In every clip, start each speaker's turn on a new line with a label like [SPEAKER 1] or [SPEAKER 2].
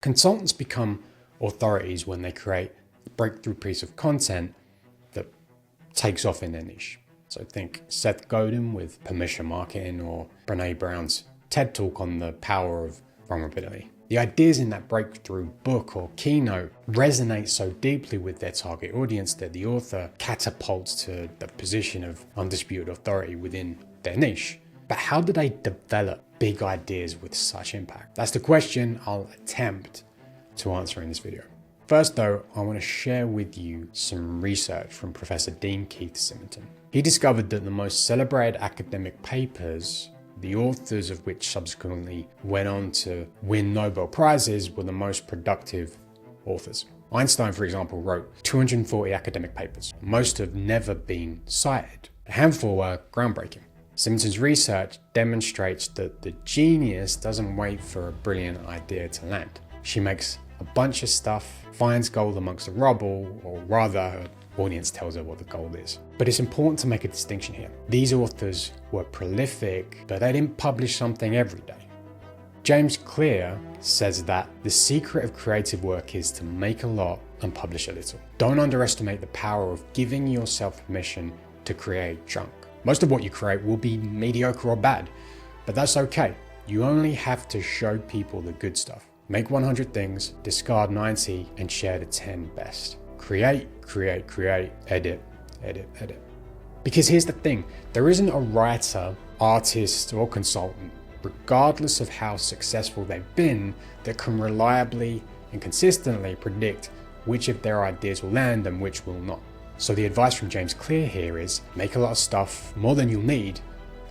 [SPEAKER 1] Consultants become authorities when they create a breakthrough piece of content that takes off in their niche. So think Seth Godin with permission marketing, or Brene Brown's TED Talk on the power of vulnerability. The ideas in that breakthrough book or keynote resonate so deeply with their target audience that the author catapults to the position of undisputed authority within their niche. But how do they develop big ideas with such impact? That's the question I'll attempt to answer in this video. First though, I want to share with you some research from Professor Dean Keith Simonton. He discovered that the most celebrated academic papers, the authors of which subsequently went on to win Nobel Prizes, were the most productive authors. Einstein, for example, wrote 240 academic papers. Most have never been cited. A handful were groundbreaking. Simonton's research demonstrates that the genius doesn't wait for a brilliant idea to land. She makes a bunch of stuff, finds gold amongst the rubble, or rather her audience tells her what the gold is. But it's important to make a distinction here. These authors were prolific, but they didn't publish something every day. James Clear says that the secret of creative work is to make a lot and publish a little. Don't underestimate the power of giving yourself permission to create junk. Most of what you create will be mediocre or bad, but that's okay. You only have to show people the good stuff. Make 100 things, discard 90, and share the 10 best. Create, edit. Because here's the thing, there isn't a writer, artist, or consultant, regardless of how successful they've been, that can reliably and consistently predict which of their ideas will land and which will not. So the advice from James Clear here is make a lot of stuff, more than you'll need,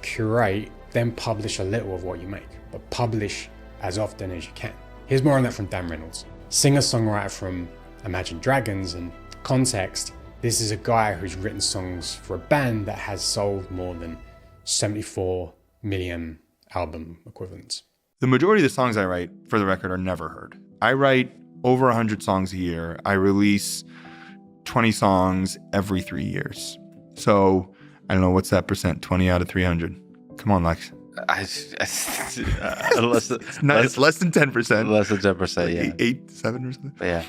[SPEAKER 1] curate, then publish a little of what you make, but publish as often as you can. Here's more on that from Dan Reynolds, singer-songwriter from Imagine Dragons, and context, this is a guy who's written songs for a band that has sold more than 74 million album equivalents.
[SPEAKER 2] The majority of the songs I write, for the record, are never heard. I write over 100 songs a year. I release 20 songs every 3 years. So I don't know, what's that percent? 20 out of 300. Come on, Lex.
[SPEAKER 3] It's
[SPEAKER 2] less than 10%.
[SPEAKER 3] Less than 10%, yeah.
[SPEAKER 2] 8, 7 or something.
[SPEAKER 3] Yeah.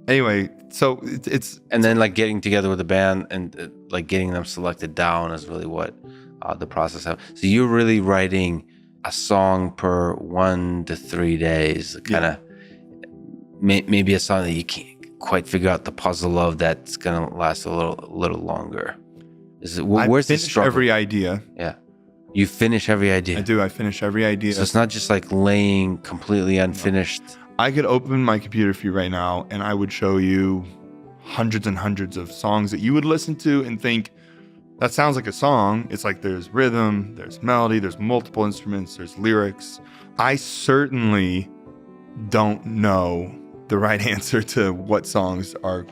[SPEAKER 2] Anyway, so it's
[SPEAKER 3] and then like getting together with the band and like getting them selected down is really what the process of. So you're really writing a song per 1 to 3 days, kind of maybe a song that you can't quite figure out the puzzle of that's gonna last a little longer. Is it where's the struggle?
[SPEAKER 2] Every idea.
[SPEAKER 3] Yeah. You finish every idea.
[SPEAKER 2] I do. I finish every idea.
[SPEAKER 3] So it's not just like laying completely unfinished.
[SPEAKER 2] I could open my computer for you right now and I would show you hundreds and hundreds of songs that you would listen to and think, that sounds like a song. It's like there's rhythm, there's melody, there's multiple instruments, there's lyrics. I certainly don't know the right answer to what songs are,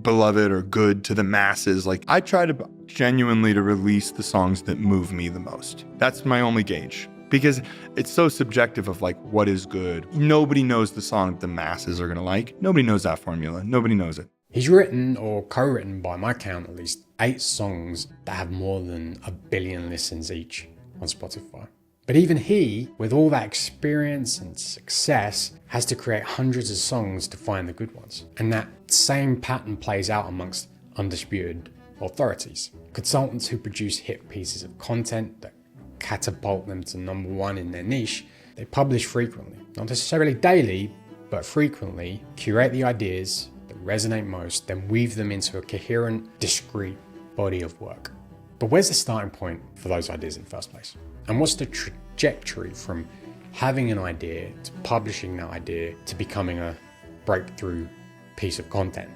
[SPEAKER 2] beloved or good to the masses. Like I try to genuinely to release the songs that move me the most. That's my only gauge, because it's so subjective of like what is good. Nobody knows the song that the masses are going to like. Nobody knows that formula. Nobody knows it.
[SPEAKER 1] He's written or co-written, by my count, at least 8 songs that have more than 1 billion listens each on Spotify. But even he, with all that experience and success, has to create hundreds of songs to find the good ones. And that same pattern plays out amongst undisputed authorities. Consultants who produce hit pieces of content that catapult them to #1 in their niche, they publish frequently. Not necessarily daily, but frequently, curate the ideas that resonate most, then weave them into a coherent, discrete body of work. But where's the starting point for those ideas in the first place? And what's the trajectory from having an idea to publishing that idea to becoming a breakthrough piece of content?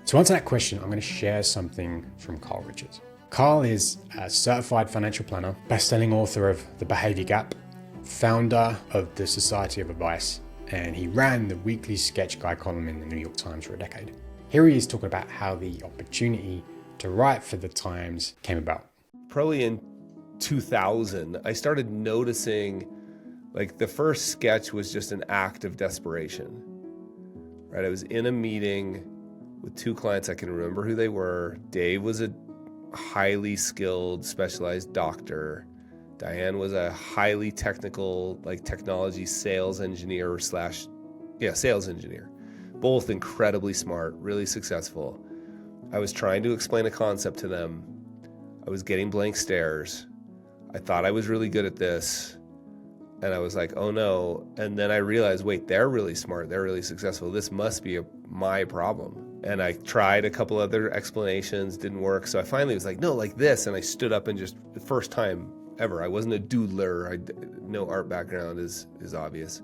[SPEAKER 1] To answer that question, I'm going to share something from Carl Richards. Carl is a certified financial planner, best-selling author of The Behavior Gap, founder of the Society of Advice, and he ran the weekly sketch guy column in the New York Times for a decade. Here he is talking about how the opportunity to write for the Times came about.
[SPEAKER 4] Probably in 2000, I started noticing like the first sketch was just an act of desperation, right? I was in a meeting with 2 clients. I can remember who they were. Dave was a highly skilled, specialized doctor. Diane was a highly technical, like technology sales engineer sales engineer. Both incredibly smart, really successful. I was trying to explain a concept to them. I was getting blank stares. I thought I was really good at this. And I was like, oh no. And then I realized, wait, they're really smart. They're really successful. This must be my problem. And I tried a couple other explanations, didn't work. So I finally was like, no, like this. And I stood up and just, the first time ever, I wasn't a doodler. No art background is obvious.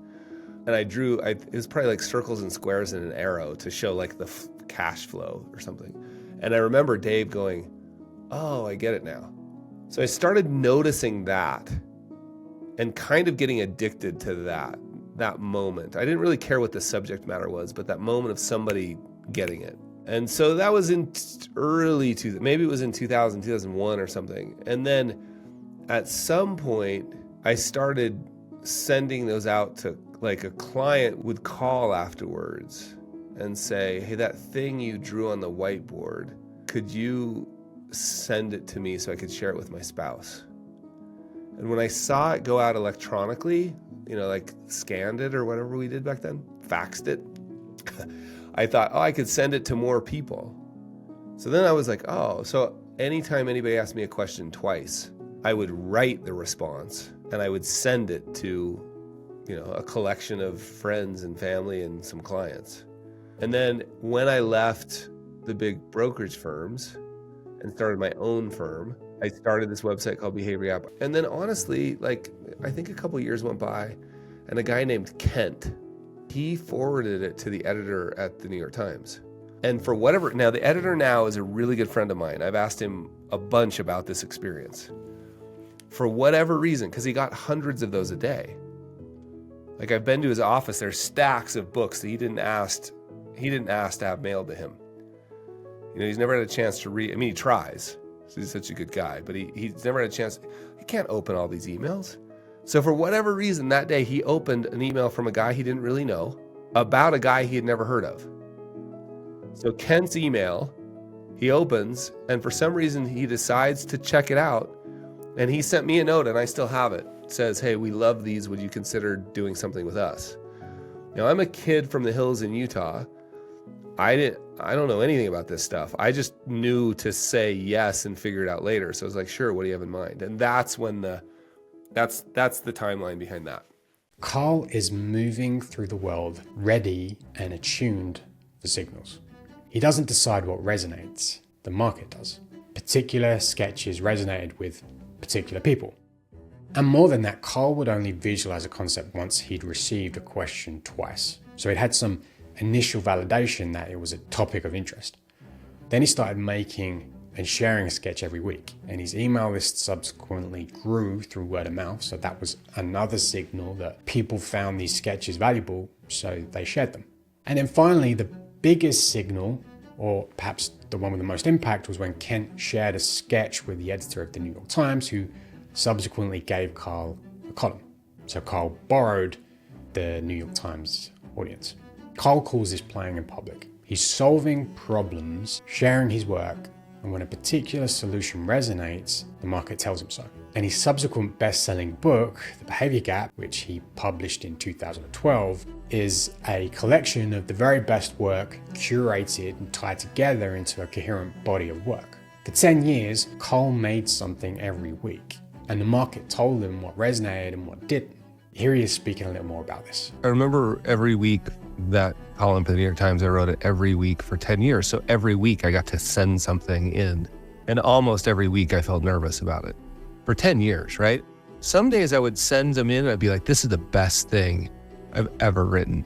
[SPEAKER 4] And I drew, it was probably like circles and squares and an arrow to show like the cash flow or something. And I remember Dave going, oh, I get it now. So I started noticing that and kind of getting addicted to that moment. I didn't really care what the subject matter was, but that moment of somebody getting it. And so that was in maybe it was in 2000, 2001 or something. And then at some point, I started sending those out to, like, a client would call afterwards and say, hey, that thing you drew on the whiteboard, could you send it to me so I could share it with my spouse? And when I saw it go out electronically, like scanned it or whatever we did back then, faxed it, I thought, I could send it to more people. So then I was like, so anytime anybody asked me a question twice, I would write the response and I would send it to, a collection of friends and family and some clients. And then when I left the big brokerage firms and started my own firm, I started this website called Behavior App. And then honestly, I think a couple years went by and a guy named Kent, he forwarded it to the editor at the New York Times. And for whatever, now the editor now is a really good friend of mine. I've asked him a bunch about this experience. For whatever reason, because he got hundreds of those a day. Like, I've been to his office, there's stacks of books that he didn't ask to have mailed to him. He's never had a chance to read. I mean, he tries. He's such a good guy, but he's never had a chance. He can't open all these emails. So for whatever reason, that day he opened an email from a guy he didn't really know about a guy he had never heard of. So Kent's email, he opens, and for some reason he decides to check it out. And he sent me a note, and I still have it. It says, hey, we love these. Would you consider doing something with us? Now, I'm a kid from the hills in Utah. I don't know anything about this stuff. I just knew to say yes and figure it out later. So I was like, sure, what do you have in mind? And that's when that's the timeline behind that.
[SPEAKER 1] Carl is moving through the world ready and attuned for signals. He doesn't decide what resonates, the market does. Particular sketches resonated with particular people. And more than that, Carl would only visualize a concept once he'd received a question twice. So he'd had some initial validation that it was a topic of interest. Then he started making and sharing a sketch every week, and his email list subsequently grew through word of mouth. So that was another signal that people found these sketches valuable, so they shared them. And then finally, the biggest signal, or perhaps the one with the most impact, was when Kent shared a sketch with the editor of the New York Times, who subsequently gave Carl a column. So Carl borrowed the New York Times audience. Carl calls this playing in public. He's solving problems, sharing his work, and when a particular solution resonates, the market tells him so. And his subsequent best-selling book, The Behavior Gap, which he published in 2012, is a collection of the very best work curated and tied together into a coherent body of work. For 10 years, Carl made something every week, and the market told him what resonated and what didn't. Here he is speaking a little more about this.
[SPEAKER 5] I remember every week that column for the New York Times, I wrote it every week for 10 years. So every week I got to send something in. And almost every week I felt nervous about it. For 10 years, right? Some days I would send them in and I'd be like, this is the best thing I've ever written.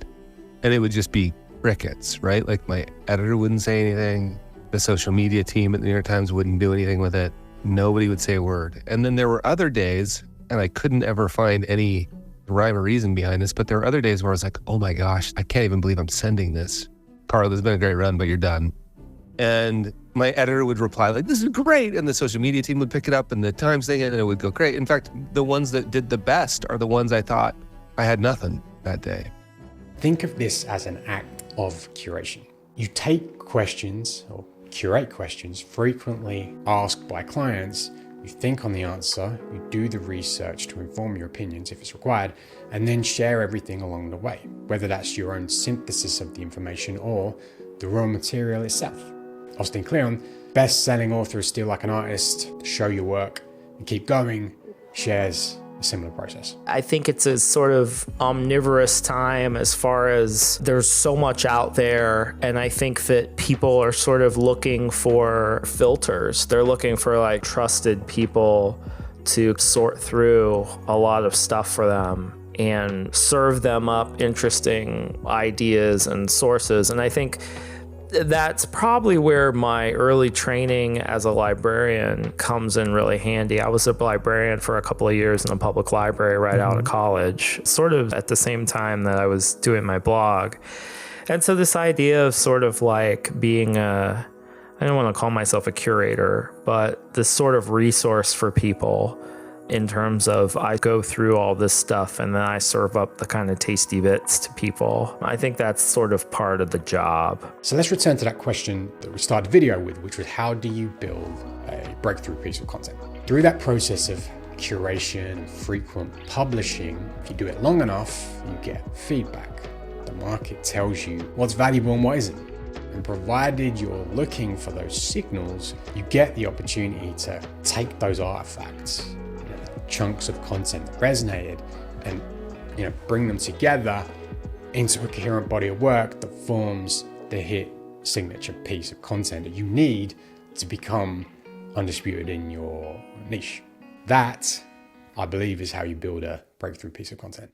[SPEAKER 5] And it would just be crickets, right? Like, my editor wouldn't say anything. The social media team at the New York Times wouldn't do anything with it. Nobody would say a word. And then there were other days, and I couldn't ever find any rhyme or reason behind this, but there were other days where I was like, oh my gosh, I can't even believe I'm sending this. Carl, this has been a great run, but you're done. And my editor would reply like, this is great. And the social media team would pick it up and the Times thing, and it would go great. In fact, the ones that did the best are the ones I thought I had nothing that day.
[SPEAKER 1] Think of this as an act of curation. You take questions or curate questions frequently asked by clients You think on the answer, you do the research to inform your opinions if it's required, and then share everything along the way, whether that's your own synthesis of the information or the raw material itself. Austin Kleon, best-selling author of Steal Like an Artist, Show Your Work, and Keep Going, shares a similar process.
[SPEAKER 6] I think it's a sort of omnivorous time as far as there's so much out there. And I think that people are sort of looking for filters. They're looking for like trusted people to sort through a lot of stuff for them and serve them up interesting ideas and sources. And I think that's probably where my early training as a librarian comes in really handy. I was a librarian for a couple of years in a public library right out of college, sort of at the same time that I was doing my blog. And so this idea of sort of like being I don't want to call myself a curator, but this sort of resource for people in terms of I go through all this stuff and then I serve up the kind of tasty bits to people. I think that's sort of part of the job.
[SPEAKER 1] So let's return to that question that we started the video with, which was how do you build a breakthrough piece of content? Through that process of curation and frequent publishing, if you do it long enough, you get feedback. The market tells you what's valuable and what isn't. And provided you're looking for those signals, you get the opportunity to take those artifacts, chunks of content that resonated, and bring them together into a coherent body of work that forms the hit signature piece of content that you need to become undisputed in your niche. That, I believe, is how you build a breakthrough piece of content.